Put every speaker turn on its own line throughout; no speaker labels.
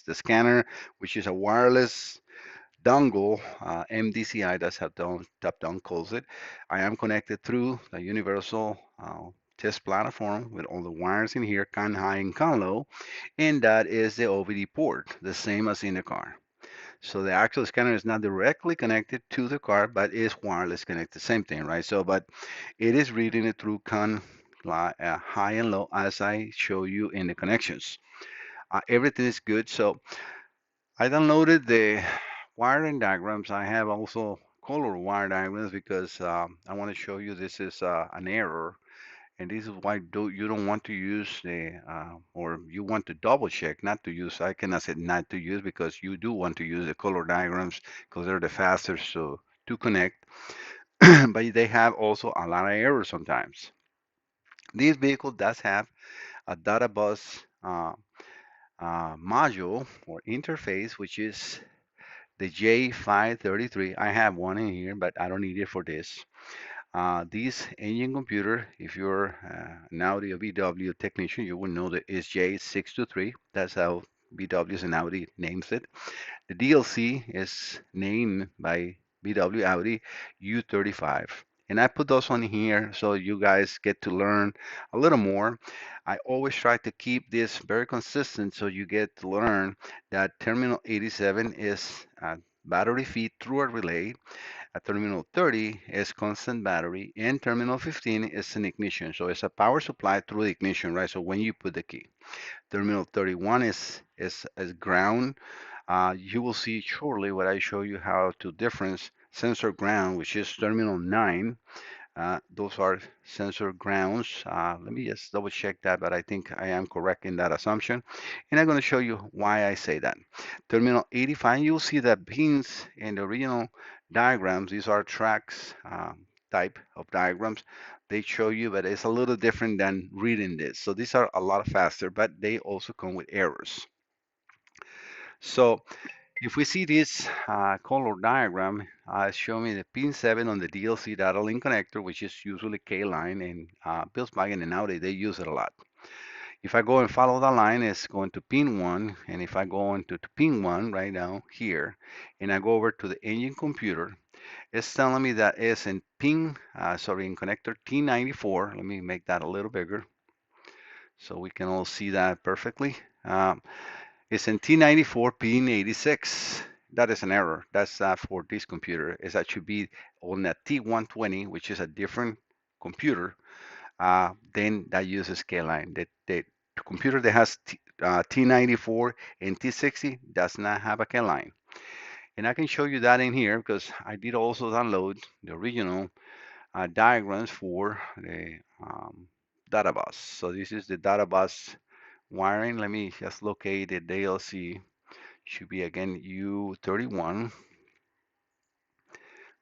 the scanner, which is a wireless dongle, MDCI, that's how top down calls it. I am connected through the universal test platform with all the wires in here, CAN high and CAN low, and that is the OBD port, the same as in the car. So the actual scanner is not directly connected to the car, but is wireless connected, same thing, right? So, but it is reading it through CAN high and low as I show you in the connections. Everything is good. So I downloaded the wiring diagrams. I have also color wire diagrams because I want to show you this is an error, and this is why you don't want to use the or you want to double check not to use. I cannot say not to use because you do want to use the color diagrams because they're the fastest to connect, but they have also a lot of errors sometimes. This vehicle does have a data bus module or interface, which is the J533. I have one in here, but I don't need it for this. This engine computer, if you're an Audi or VW technician, you will know that it's J623. That's how VW's and Audi names it. The DLC is named by VW Audi U35. And I put those on here so you guys get to learn a little more. I always try to keep this very consistent so you get to learn that terminal 87 is battery feed through a relay. At terminal 30 is constant battery, and terminal 15 is an ignition. So it's a power supply through the ignition, right? So when you put the key. Terminal 31 is ground. You will see shortly what I show you how to difference sensor ground, which is terminal 9. Those are sensor grounds. Let me just double check that, but I think I am correct in that assumption. And I'm going to show you why I say that. Terminal 85, you'll see the pins in the original diagrams. These are tracks type of diagrams. They show you, but it's a little different than reading this. So these are a lot faster, but they also come with errors. So if we see this color diagram, show me the pin 7 on the DLC data link connector, which is usually K-line, and Volkswagen and Audi, they use it a lot. If I go and follow the line, it's going to pin 1, and if I go into to pin 1 right now here, and I go over to the engine computer, it's telling me that it's in pin, sorry, in connector T94. Let me make that a little bigger so we can all see that perfectly. It's in T94 pin 86. That is an error. That's for this computer. Is that should be on a T120, which is a different computer. Then that uses K-line. The computer that has T94 and T60 does not have a K-line. And I can show you that in here because I did also download the original diagrams for the data bus. So this is the data bus wiring. Let me just locate the DLC. Should be again U31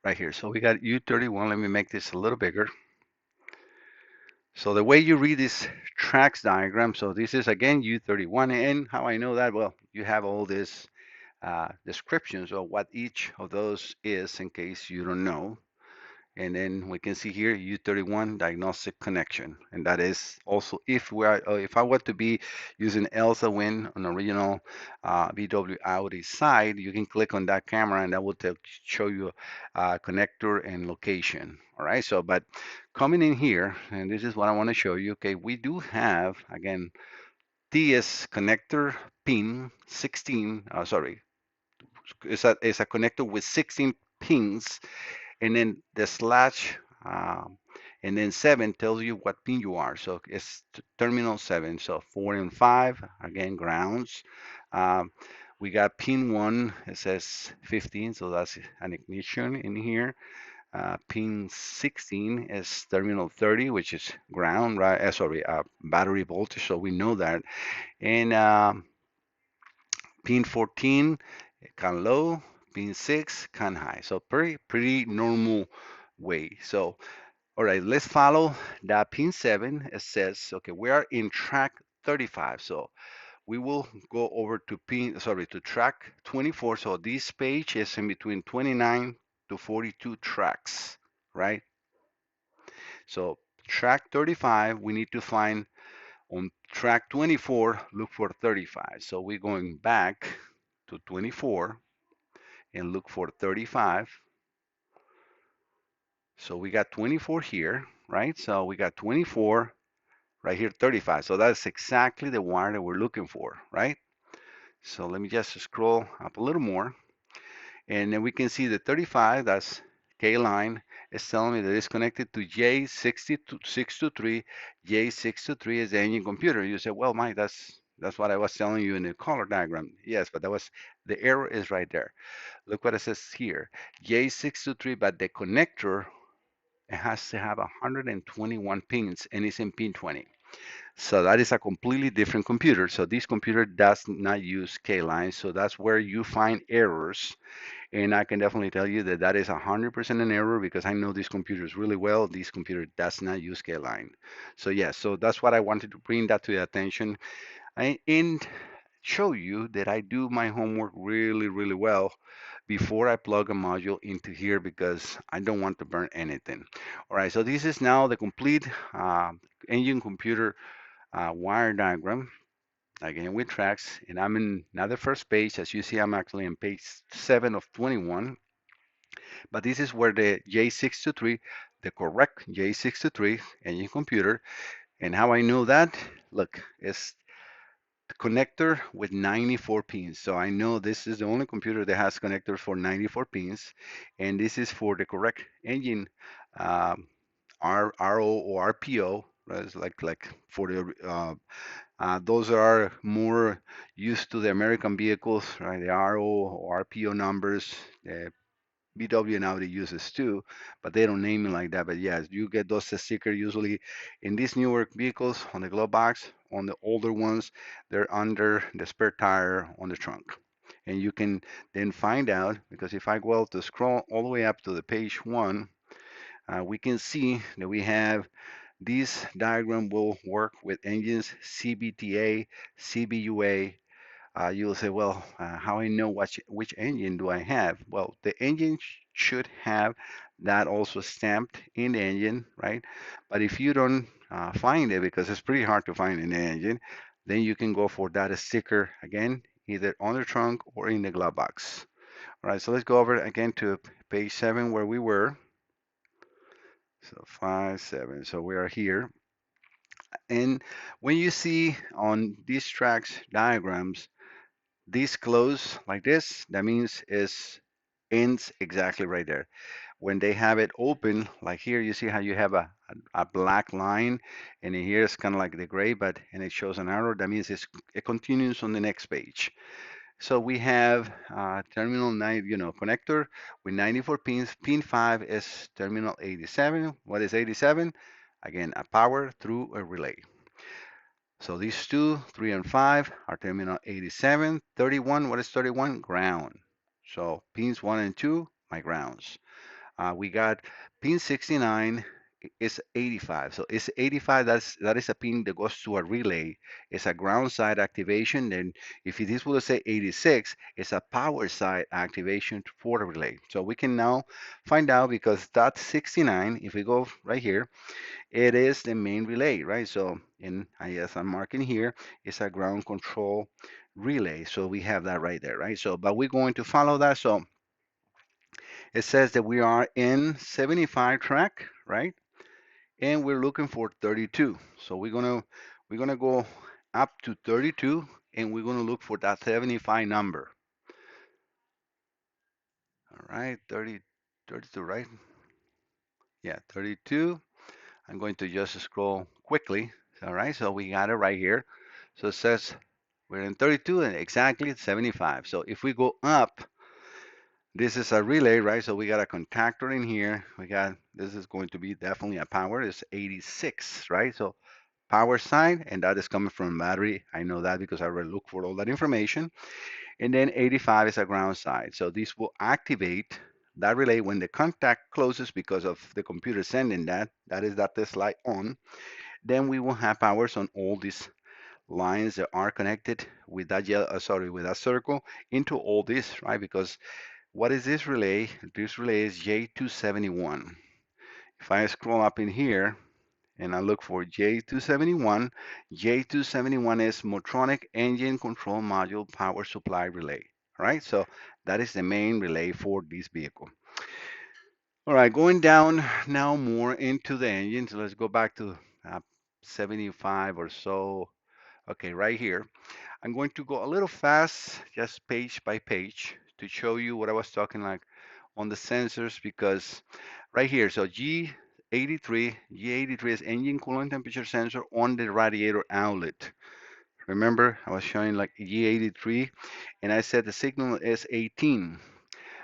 right here. So we got U31. Let me make this a little bigger. So the way you read this tracks diagram, so this is again U31, and how I know that? Well, you have all this descriptions of what each of those is in case you don't know. And then we can see here U31 diagnostic connection, and that is also if we are if I were to be using Elsa Win on original VW Audi side, you can click on that camera and that will show you connector and location. All right, so but coming in here, and this is what I want to show you. Okay, we do have again TS connector pin 16. Sorry, it's a connector with 16 pins, and then the slash and then 7 tells you what pin you are. So it's terminal 7. So 4 and 5 again grounds. Um, we got pin 1. It says 15, so that's an ignition in here. Pin 16 is terminal 30, which is ground, right? Sorry, battery voltage. So we know that. And pin 14 can low, pin 6 can high. So pretty normal way. So all right, let's follow that pin 7. It says, okay, we are in track 35. So we will go over to to track 24. So this page is in between 29 to 42 tracks, right? So track 35, we need to find On track 24, look for 35. So we're going back to 24 and look for 35. So we got 24 here, right? So we got 24 right here, 35. So that's exactly the wire that we're looking for, right? So let me just scroll up a little more. And then we can see the 35, that's K line, is telling me that it's connected to J623. J623 is the engine computer. You say, well, Mike, that's what I was telling you in the color diagram. Yes, but that was the error is right there. Look what it says here. J623, but the connector, it has to have 121 pins and it's in pin 20. So that is a completely different computer. So this computer does not use K-line. So that's where you find errors. And I can definitely tell you that that is 100% an error because I know these computers really well. This computer does not use K-line. So yes, so that's what I wanted to bring that to your attention and show you that I do my homework really, really well before I plug a module into here because I don't want to burn anything. All right, so this is now the complete engine computer wire diagram again with tracks, and I'm in now the first page. As you see, I'm actually on page 7 of 21, but this is where the J623, the correct J623 engine computer, and how I know that, look, it's the connector with 94 pins. So I know this is the only computer that has connectors for 94 pins, and this is for the correct engine um, RO or RPO. Right? It's like for the those are more used to the American vehicles, right? The RO or RPO numbers. VW and Audi uses too, but they don't name it like that. But yes, you get those stickers usually in these newer vehicles on the glove box. On the older ones, they're under the spare tire on the trunk. And you can then find out because if I go to scroll all the way up to the page 1, we can see that we have this diagram will work with engines CBTA, CBUA. You'll say, well, how I know which engine do I have? Well, the engine should have that also stamped in the engine, right? But if you don't find it, because it's pretty hard to find in the engine, then you can go for that sticker again, either on the trunk or in the glove box. All right, so let's go over again to page 7 where we were. So 5, 7. So we are here. And when you see on these tracks diagrams, this close like this, that means it ends exactly right there. When they have it open, like here, you see how you have a black line, and in here it's kind of like the gray, but and it shows an arrow. That means it continues on the next page. So we have terminal 9, connector with 94 pins. Pin 5 is terminal 87. What is 87? Again, a power through a relay. So these 2, 3, and 5 are terminal 87. 31, what is 31? Ground. So pins 1 and 2, my grounds. We got pin 69 is 85. So it's 85, that is a pin that goes to a relay. It's a ground side activation. Then if this would say 86, it's a power side activation for the relay. So we can now find out because that 69, if we go right here, it is the main relay, right? So in yes, I'm marking here, it's a ground control relay. So we have that right there, right? So, but we're going to follow that. So it says that we are in 75 track, right? And we're looking for 32. So we're gonna go up to 32 and we're gonna look for that 75 number. All right, 30, 32, right? Yeah, 32. I'm going to just scroll quickly. All right, so we got it right here. So it says we're in 32 and exactly 75. So if we go up, this is a relay, right? So we got a contactor in here. This is going to be definitely a power. It's 86, right? So power side, and that is coming from battery. I know that because I already looked for all that information. And then 85 is a ground side. So this will activate that relay when the contact closes because of the computer sending that. That is that this light on. Then we will have powers on all these lines that are connected with that with that circle into all this, right? Because what is this relay? This relay is J271. If I scroll up in here and I look for J271. J271 is Motronic Engine Control Module Power Supply Relay. All right, so that is the main relay for this vehicle. All right, going down now more into the engine. So let's go back to 75 or so. Okay, right here. I'm going to go a little fast, just page by page, to show you what I was talking like on the sensors because right here, so G83 is engine coolant temperature sensor on the radiator outlet. Remember, I was showing like G83 and I said the signal is 18.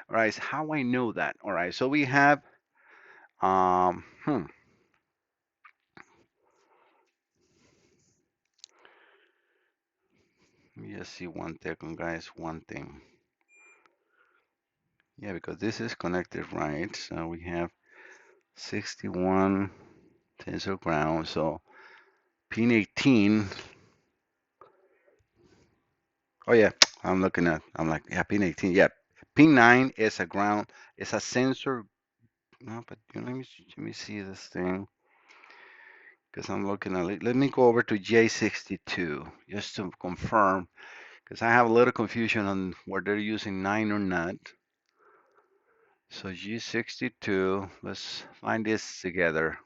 All right, so how I know that? All right, so we have, um, hmm, let me just see one second, guys, one thing. Yeah, because this is connected right, so we have 61 tensor ground, so pin 18. Oh yeah, I'm like, yeah, pin 18. Yeah, pin 9 is a ground, it's a sensor. No, but let me see this thing because I'm looking at it. Let me go over to J62 just to confirm because I have a little confusion on where they're using 9 or not. So G62, let's find this together.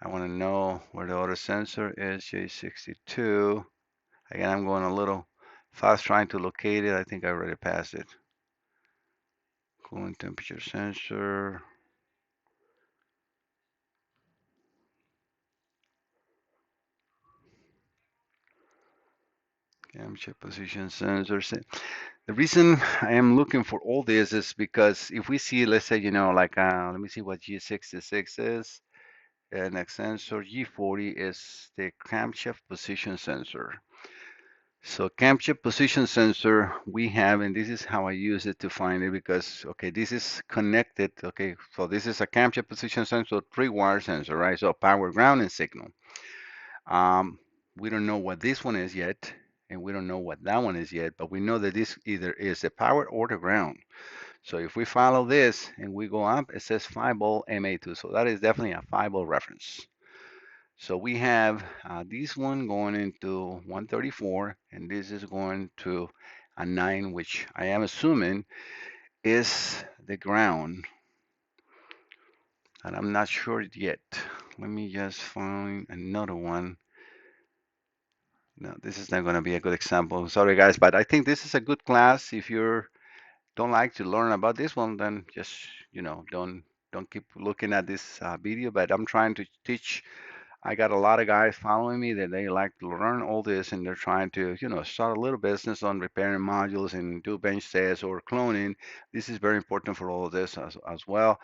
I want to know where the other sensor is, J62. Again, I'm going a little fast trying to locate it. I think I already passed it. Cooling temperature sensor. Temperature position sensor. The reason I am looking for all this is because if we see, let's say, like, let me see what G66 is. Next sensor, G40 is the camshaft position sensor. So camshaft position sensor we have, and this is how I use it to find it because, okay, this is connected. Okay, so this is a camshaft position sensor, three-wire sensor, right? So power, ground, and signal. Um, we don't know what this one is yet, and we don't know what that one is yet, but we know that this either is the power or the ground. So if we follow this and we go up, it says 5-volt MA2. So that is definitely a 5-volt reference. So we have this one going into 134, and this is going to a 9, which I am assuming is the ground. And I'm not sure yet. Let me just find another one. No, this is not going to be a good example. Sorry, guys, but I think this is a good class. If you don't like to learn about this one, then just, don't keep looking at this video. But I'm trying to teach. I got a lot of guys following me that they like to learn all this and they're trying to, start a little business on repairing modules and do bench tests or cloning. This is very important for all of this as well.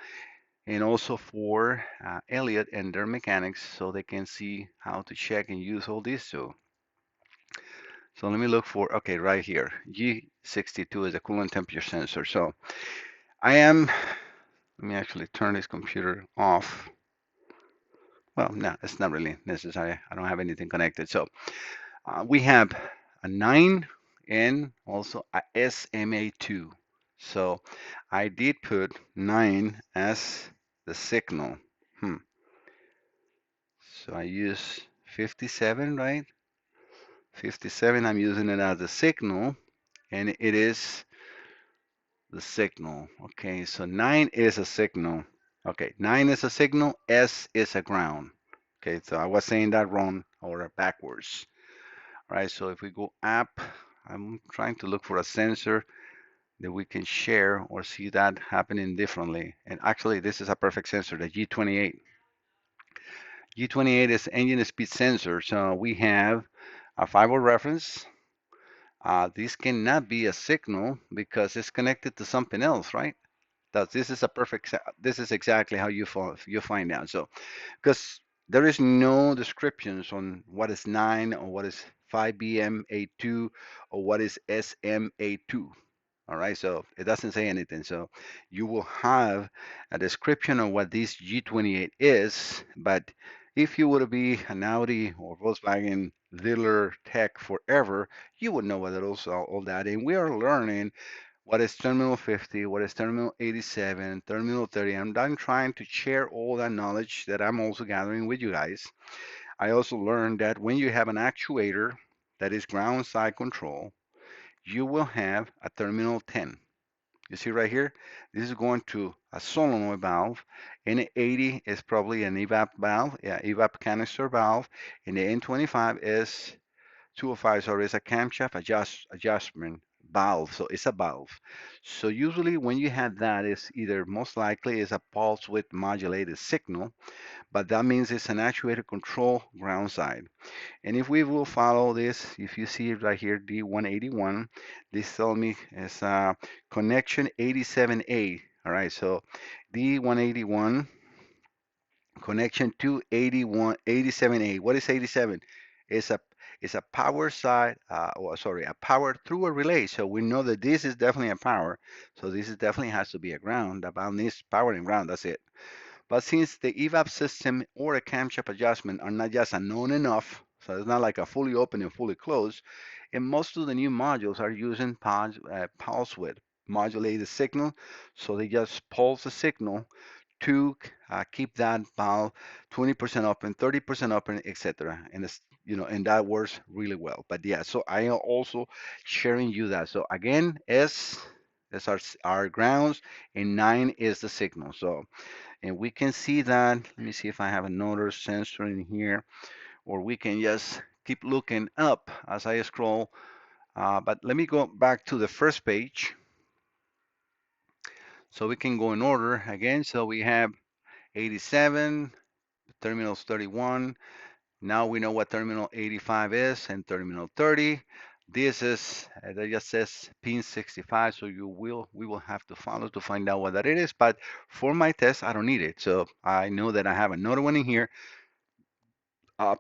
And also for Elliot and their mechanics so they can see how to check and use all these too. So let me look for, okay, right here. G62 is a coolant temperature sensor. So let me actually turn this computer off. Well, no, it's not really necessary. I don't have anything connected. So we have a 9 and also a SMA2. So I did put 9 as the signal. So I use 57, right? 57, I'm using it as the signal, and it is the signal. Okay, so 9 is a signal. Okay, 9 is a signal, S is a ground. Okay, so I was saying that wrong or backwards. All right, so if we go up, I'm trying to look for a sensor that we can share or see that happening differently. And actually, this is a perfect sensor, the G28. G28 is engine speed sensor. So we have a 5-volt reference. This cannot be a signal because it's connected to something else, right? This is a perfect, this is exactly how you find out. So, because there is no descriptions on what is 9 or what is 5BM82 or what is SMA2. All right, so it doesn't say anything. So you will have a description of what this G28 is, but if you would be an Audi or Volkswagen dealer tech forever, you would know what it is all that. And we are learning what is terminal 50, what is terminal 87, terminal 30. I'm trying to share all that knowledge that I'm also gathering with you guys. I also learned that when you have an actuator that is ground side control, you will have a terminal 10. You see right here, this is going to a solenoid valve. N80 is probably an evap valve, yeah, evap canister valve, and the N25 is 205, sorry, is a camshaft adjustment valve. So it's a valve. So usually when you have that, it's either most likely is a pulse width modulated signal, but that means it's an actuator control ground side. And if we will follow this, if you see it right here, D181, this tells me it's connection 87A. All right, so D181 connection to 81, 87A. What is 87? It's a it's a power side, or sorry, a power through a relay. So we know that this is definitely a power. So this is definitely has to be a ground. The valve needs power and ground. That's it. But since the evap system or a camshaft adjustment are not just unknown enough, so it's not like a fully open and fully closed, and most of the new modules are using pulse width modulated signal, so they just pulse the signal to keep that valve 20% open, 30% open, etc. And it's, and that works really well. But yeah, so I am also sharing you that. So again, S is our grounds, and 9 is the signal. So and we can see that. Let me see if I have another sensor in here, or we can just keep looking up as I scroll. But let me go back to the first page so we can go in order again. So we have 87, terminals 31. Now we know what terminal 85 is and terminal 30. This is, that just says pin 65, so we will have to follow to find out what that it is. But for my test, I don't need it. So I know that I have another one in here.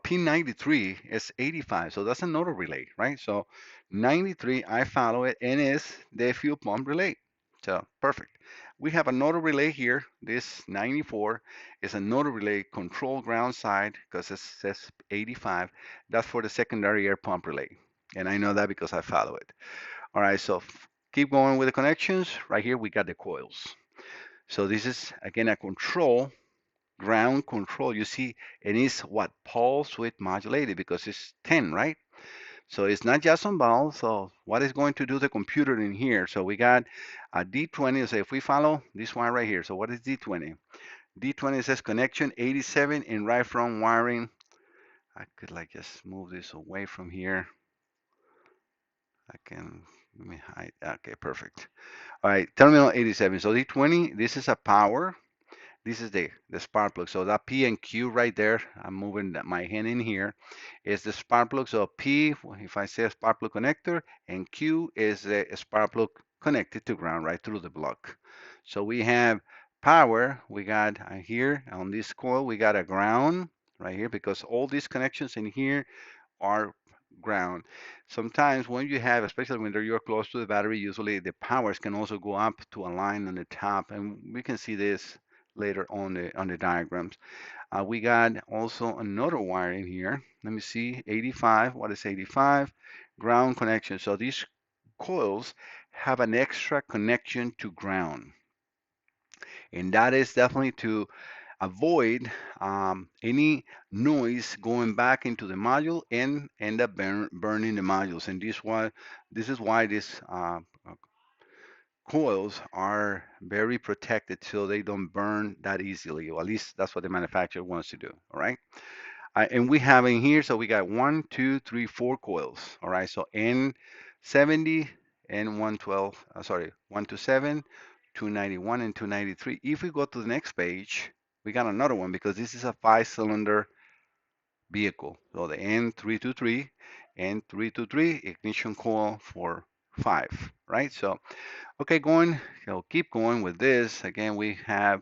Pin 93 is 85, so that's another relay, right? So 93, I follow it, and is the fuel pump relay. So perfect. We have another relay here. This 94 is another relay control ground side because it says 85. That's for the secondary air pump relay. And I know that because I follow it. All right, so keep going with the connections. Right here, we got the coils. So this is, again, a control ground control. You see, and it's what pulse width modulated because it's 10, right? So it's not just on valve. So what is going to do the computer in here? So we got a D20. So if we follow this one right here, so what is D20? D20 says connection 87 in right front wiring. I could like just move this away from here. I can, let me hide. Okay, perfect. All right, terminal 87. So D20, this is a power. This is the spark plug. So that P and Q right there, I'm moving my hand in here, is the spark plug. So P, if I say spark plug connector, and Q is the spark plug connected to ground right through the block. So we have power, we got here on this coil, we got a ground right here because all these connections in here are ground. Sometimes when you have, especially when you're close to the battery, usually the powers can also go up to a line on the top, and we can see this later on the diagrams. We got also another wire in here. Let me see, 85. What is 85? Ground connection. So these coils have an extra connection to ground, and that is definitely to avoid any noise going back into the module and end up burning the modules. And this is why these coils are very protected so they don't burn that easily, or at least that's what the manufacturer wants to do. All right. And we have in here, so we got 1, 2, 3, 4 coils. All right. So N70 and 112, sorry, 127, 291, and 293. If we go to the next page, we got another one because this is a 5-cylinder vehicle. So the N323 and 323 ignition coil for 5, right? So okay, keep going with this. Again, we have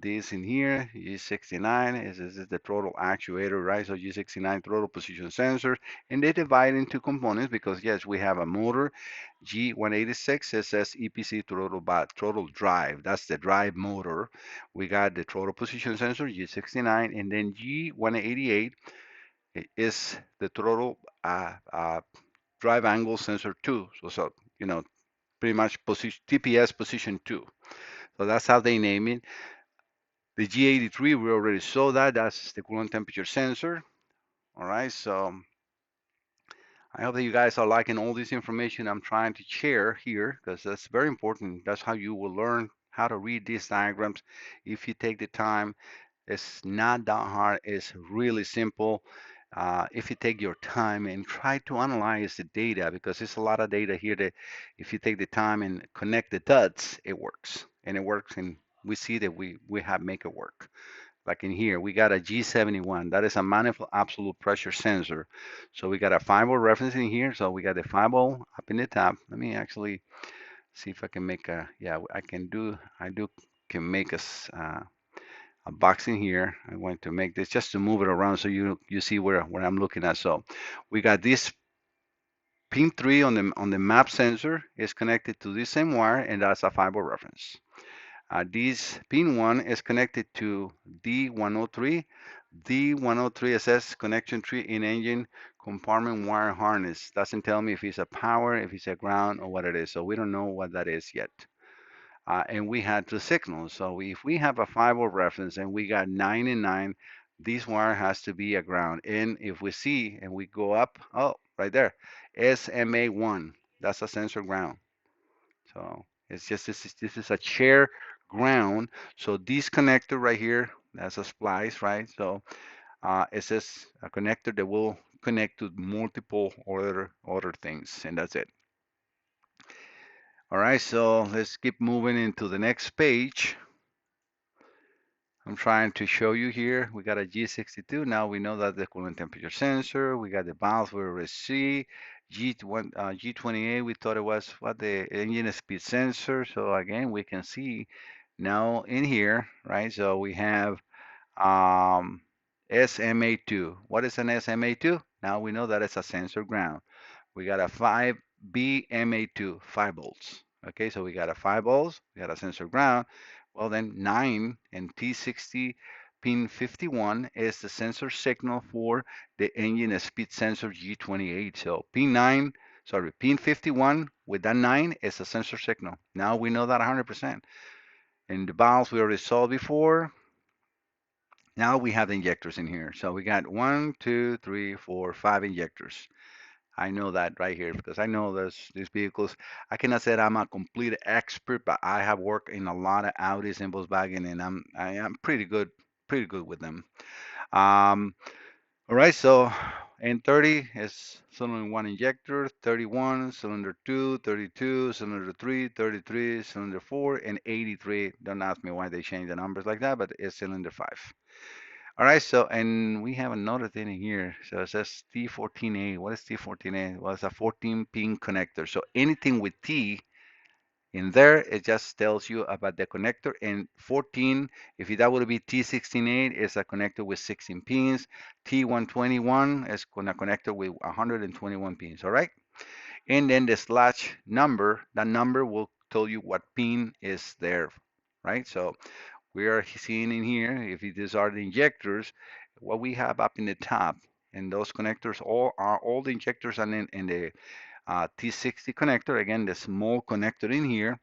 this in here, G69 is the throttle actuator, right? So G69 throttle position sensor, and they divide into components because yes, we have a motor, G186, it says EPC throttle drive. That's the drive motor. We got the throttle position sensor, G69, and then G188 is the throttle drive angle sensor too. So you know pretty much TPS position 2. So that's how they name it. The G83, we already saw that. That's the coolant temperature sensor. All right, so I hope that you guys are liking all this information I'm trying to share here because that's very important. That's how you will learn how to read these diagrams if you take the time. It's not that hard. It's really simple. If you take your time and try to analyze the data, because it's a lot of data here that if you take the time and connect the dots, it works. And it works, and we see that we have make it work. Like in here, we got a G71. That is a manifold absolute pressure sensor. So we got a 5-volt reference in here. So we got the 5-volt up in the top. Let me actually see if I can make a, yeah, I do can make a box in here. I'm going to make this just to move it around so you see where I'm looking at. So we got this pin 3 on the map sensor is connected to this same wire, and that's a 5-volt reference. This pin 1 is connected to D103. D103 says connection tree in engine compartment wire harness. Doesn't tell me if it's a power, if it's a ground, or what it is. So we don't know what that is yet. And we had two signals. So if we have a 5-volt reference and we got 9 and 9, this wire has to be a ground. And if we see and we go up, oh, right there, SMA1, that's a sensor ground. So it's just this is a share ground. So this connector right here, that's a splice, right? So it's just a connector that will connect to multiple other things, and that's it. All right, so let's keep moving into the next page. I'm trying to show you here. We got a G62. Now we know that the coolant temperature sensor. We got the valve we already see. G28, we thought it was what the engine speed sensor. So again, we can see now in here, right? So we have SMA2. What is an SMA2? Now we know that it's a sensor ground. We got a 5BMA2, 5 volts. Okay, so we got a 5 volts, we got a sensor ground. Well, then 9 and T60 pin 51 is the sensor signal for the engine speed sensor G28. So pin 51 with that 9 is a sensor signal. Now we know that 100%. And the valves we already saw before. Now we have the injectors in here. So we got 1, 2, 3, 4, 5 injectors. I know that right here because I know these vehicles. I cannot say that I'm a complete expert, but I have worked in a lot of Audis and Volkswagen, and I am pretty good with them. Um, all right, so N30 is cylinder 1 injector, 31, cylinder 2, 32, cylinder 3, 33, cylinder 4, and 83. Don't ask me why they changed the numbers like that, but it's cylinder 5. All right, so and we have another thing in here. So it says T14A. What is T14A? Well, it's a 14 pin connector. So anything with T in there, it just tells you about the connector. And 14, if that would be T16A, is a connector with 16 pins. T121 is a connector with 121 pins. All right. And then the slash number, that number will tell you what pin is there, right? So we are seeing in here, if these are the injectors, what we have up in the top, and those connectors all the injectors are in the T60 connector, again, the small connector in here,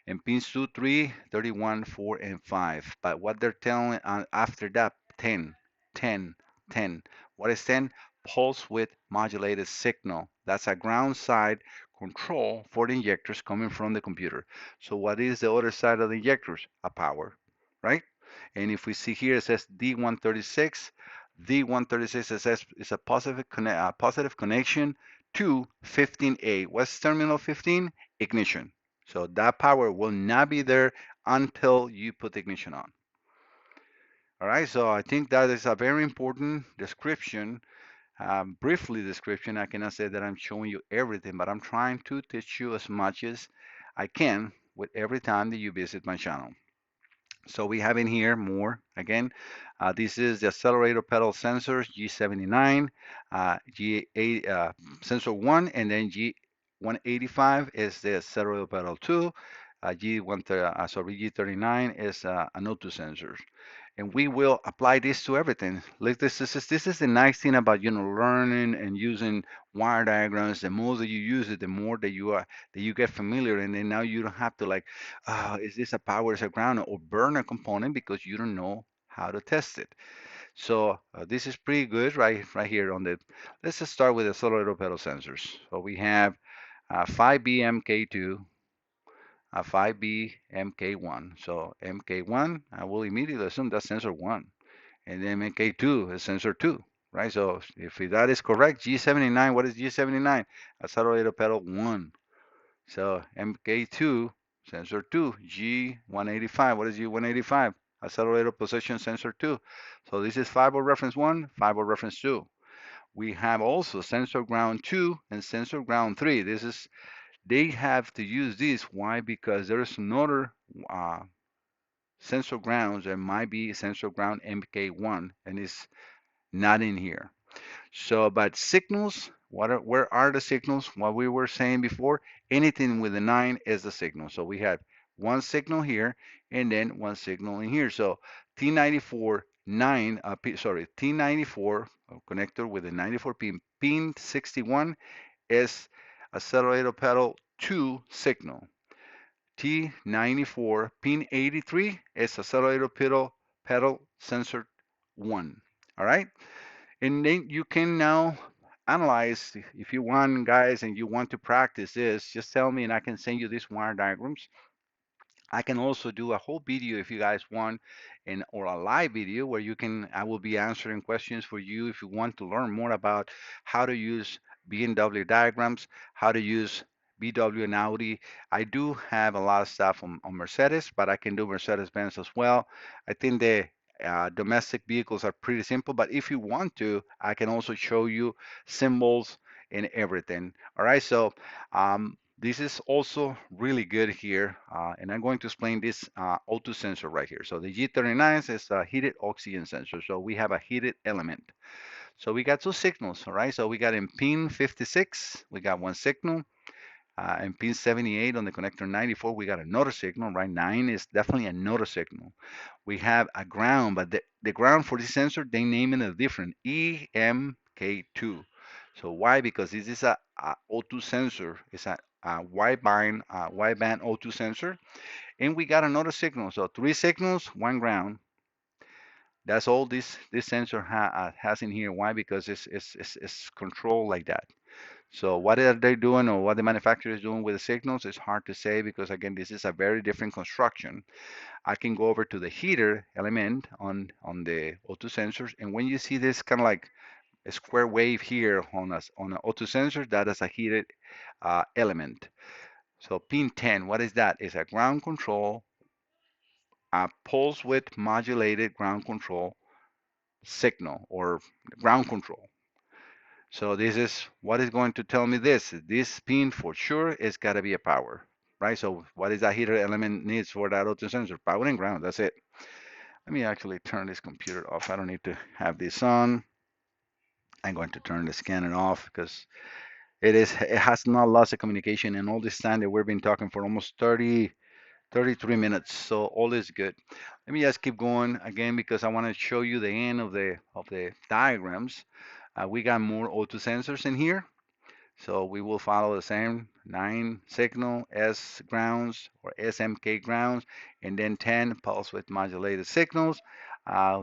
and pins 2, 3, 31, 4, and 5. But what they're telling after that, 10, 10, 10. What is 10? Pulse width modulated signal. That's a ground side control for the injectors coming from the computer. So what is the other side of the injectors? A power, right? And if we see here, it says D136. D136 is a positive connection to 15A. What's terminal 15? Ignition. So that power will not be there until you put the ignition on. All right, so I think that is a very important description, briefly description. I cannot say that I'm showing you everything, but I'm trying to teach you as much as I can with every time that you visit my channel. So we have in here more. Again, this is the accelerator pedal sensors, G79, G8, sensor 1, and then G185 is the accelerator pedal 2. G39 is an O2 sensor, and we will apply this to everything. Like this is the nice thing about learning and using wire diagrams. The more that you use it, the more that you get familiar, and then now you don't have to like, is this a power, is a ground, or burn a component because you don't know how to test it. So this is pretty good right here on the. Let's just start with the solar pedal sensors. So we have 5B MK2, 5B MK1. So MK1, I will immediately assume that's sensor 1, and then MK2 is sensor 2, right? So if that is correct, G79, what is G79? Accelerator pedal 1. So MK2, sensor 2, G185, what is G185? Accelerator position sensor 2. So this is fiber reference 1, fiber reference 2. We have also sensor ground 2 and sensor ground 3. They have to use this. Why? Because there is another uh, sensor grounds. There might be sensor ground MK1 and it's not in here. So, but signals, where are the signals? What we were saying before, anything with a 9 is the signal. So we have one signal here and then one signal in here. So T94 9, sorry, T94 connector with a 94 pin 61 is accelerator pedal 2 signal. T94 pin 83 is accelerator pedal sensor 1. All right? And then you can now analyze if you want, guys, and you want to practice this, just tell me and I can send you these wire diagrams. I can also do a whole video if you guys want, and or a live video where I will be answering questions for you if you want to learn more about how to use BMW diagrams, how to use VW and Audi. I do have a lot of stuff on Mercedes, but I can do Mercedes-Benz as well. I think the domestic vehicles are pretty simple, but if you want to, I can also show you symbols and everything. All right, so this is also really good here, and I'm going to explain this O2 sensor right here. So the G39 is a heated oxygen sensor. So we have a heated element. So we got two signals, all right? So we got in pin 56, we got one signal. And pin 78 on the connector 94, we got another signal, right? 9 is definitely another signal. We have a ground, but the ground for this sensor, they name it different, EMK2. So why? Because this is a O2 sensor. It's a wideband O2 sensor. And we got another signal. So three signals, one ground. That's all this sensor has in here. Why? Because it's controlled like that. So what are they doing or what the manufacturer is doing with the signals is hard to say because again, this is a very different construction. I can go over to the heater element on the O2 sensors, and when you see this kind of like a square wave here on an O2 sensor, that is a heated element. So pin 10, what is that? It's a ground control, a pulse width modulated ground control signal or ground control. So this is what is going to tell me this. This pin for sure is got to be a power, right? So what is that heater element needs for that auto sensor? Power and ground, that's it. Let me actually turn this computer off. I don't need to have this on. I'm going to turn the scanner off because it has not lost the communication and all this time that we've been talking for almost 33 minutes. So all is good. Let me just keep going again because I want to show you the end of the diagrams. We got more O2 sensors in here. So we will follow the same 9 signal S grounds or SMK grounds, and then 10 pulse width modulated signals.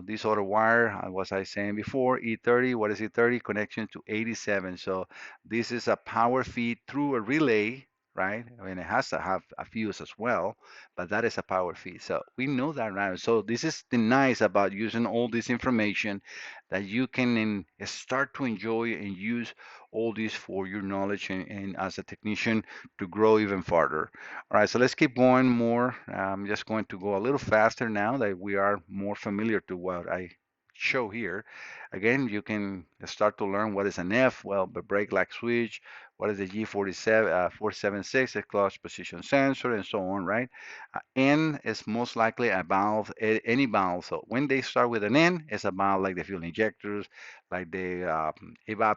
This other wire, was I saying before, E30, what is E30? Connection to 87. So this is a power feed through a relay, right? I mean, it has to have a fuse as well, but that is a power feed. So we know that, right? So this is the nice about using all this information that you can start to enjoy and use all this for your knowledge and as a technician to grow even farther. All right, so let's keep going more. I'm just going to go a little faster now that we are more familiar to what I show here. Again, you can start to learn what is an F, well, the brake lock switch, what is the G47, 476, a clutch position sensor, and so on, right? N is most likely a valve, any valve. So when they start with an N, it's a valve like the fuel injectors, like the evap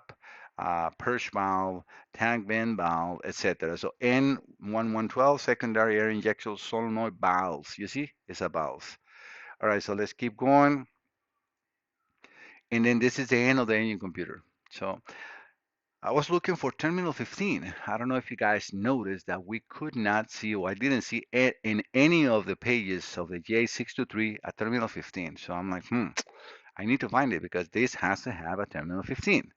purge valve, tank vent valve, etc. So N1112 secondary air injection solenoid valves. You see, it's a valve. All right, so let's keep going. And then this is the end of the engine computer. So I was looking for terminal 15. I don't know if you guys noticed that we could not see, or I didn't see it in any of the pages of the J623 a terminal 15. So I'm like, I need to find it because this has to have a terminal 15.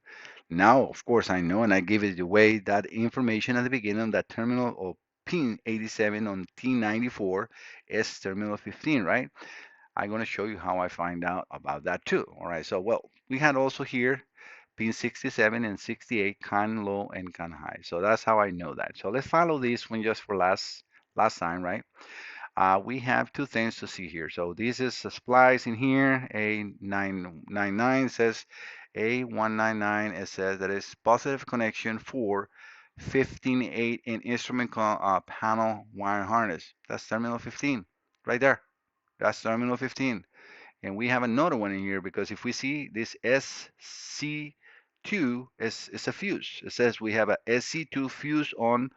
Now, of course, I know, and I give it away that information at the beginning that terminal of pin 87 on T94 is terminal 15, right? I'm going to show you how I find out about that too. All right, so well, we had also here pin 67 and 68 can low and can high. So that's how I know that. So let's follow this one just for last time, right? We have two things to see here. So this is a splice in here. A999 says A199. It says that it's positive connection for 15.8 in instrument panel wire harness. That's terminal 15 right there. That's terminal 15. And we have another one in here because if we see this SC2 is a fuse. It says we have a SC2 fuse on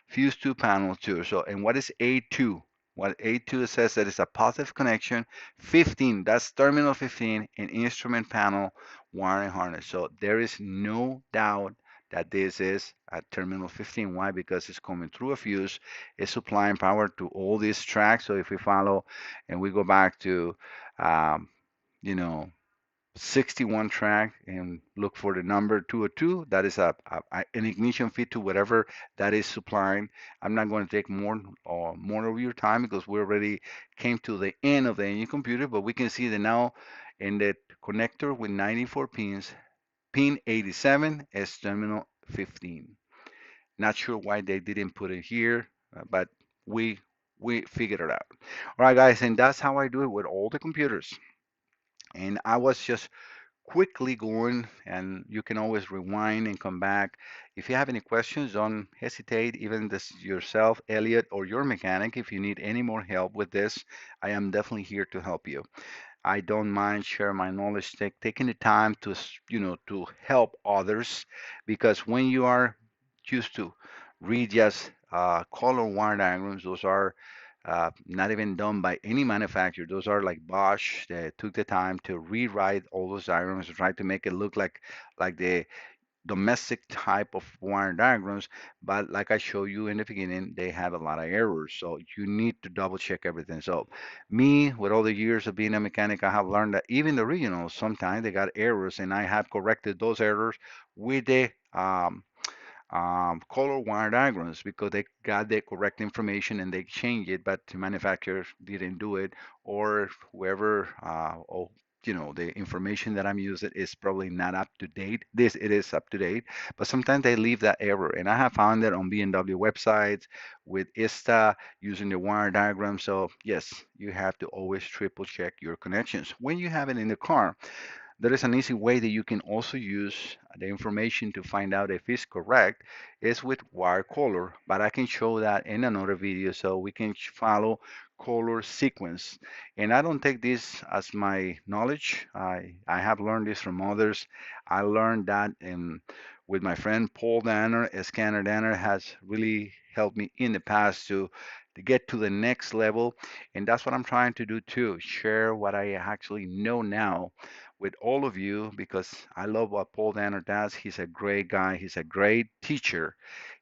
fuse 2 panel 2. So, and what is A2? What A2 says that it's a positive connection. 15, that's terminal 15 in instrument panel wiring harness. So there is no doubt that this is at terminal 15. Why? Because it's coming through a fuse. It's supplying power to all these tracks. So if we follow and we go back to, um, you know, 61 track and look for the number 202. That is an ignition fit to whatever that is supplying. I'm not going to take more of your time because we already came to the end of the engine computer, but we can see that now in the connector with 94 pins, pin 87 is terminal 15. Not sure why they didn't put it here, but we we figured it out. All right, guys, and that's how I do it with all the computers. And I was just quickly going, and you can always rewind and come back. If you have any questions, don't hesitate, even this yourself, Elliot, or your mechanic. If you need any more help with this, I am definitely here to help you. I don't mind share my knowledge, taking the time to, to help others, because when you are used to read just color wire diagrams, those are not even done by any manufacturer. Those are like Bosch. They took the time to rewrite all those diagrams to try to make it look like the domestic type of wire diagrams, but like I showed you in the beginning, they have a lot of errors. So you need to double check everything. So me, with all the years of being a mechanic, I have learned that even the originals, sometimes they got errors, and I have corrected those errors with the color wire diagrams because they got the correct information and they changed it, but the manufacturer didn't do it, or whoever, the information that I'm using is probably not up to date. This it is up to date, but sometimes they leave that error, and I have found that on BMW websites with ISTA using the wire diagram. So yes, you have to always triple check your connections when you have it in the car. There is an easy way that you can also use the information to find out if it's correct is with wire color, but I can show that in another video so we can follow color sequence. And I don't take this as my knowledge. I have learned this from others. I learned that with my friend Paul Danner. Scanner Danner has really helped me in the past to get to the next level. And that's what I'm trying to do too, share what I actually know now with all of you because I love what Paul Danner does. He's a great guy. He's a great teacher,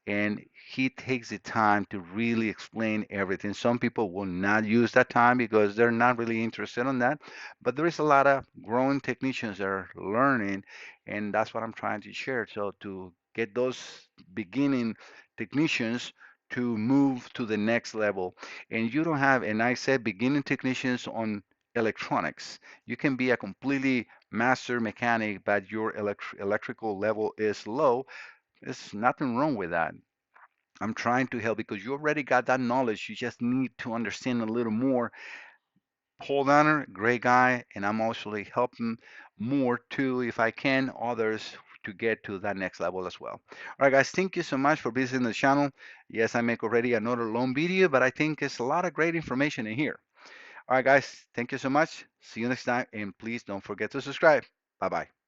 and he takes the time to really explain everything. Some people will not use that time because they're not really interested in that, but there is a lot of growing technicians that are learning, and that's what I'm trying to share. So to get those beginning technicians to move to the next level, and you don't have, and I said beginning technicians on electronics. You can be a completely master mechanic, but your electrical level is low. There's nothing wrong with that. I'm trying to help because you already got that knowledge. You just need to understand a little more. Paul Donner, great guy, and I'm actually helping more too, if I can, others to get to that next level as well. All right, guys, thank you so much for visiting the channel. Yes, I make already another long video, but I think it's a lot of great information in here. All right, guys, thank you so much. See you next time, and please don't forget to subscribe. Bye bye.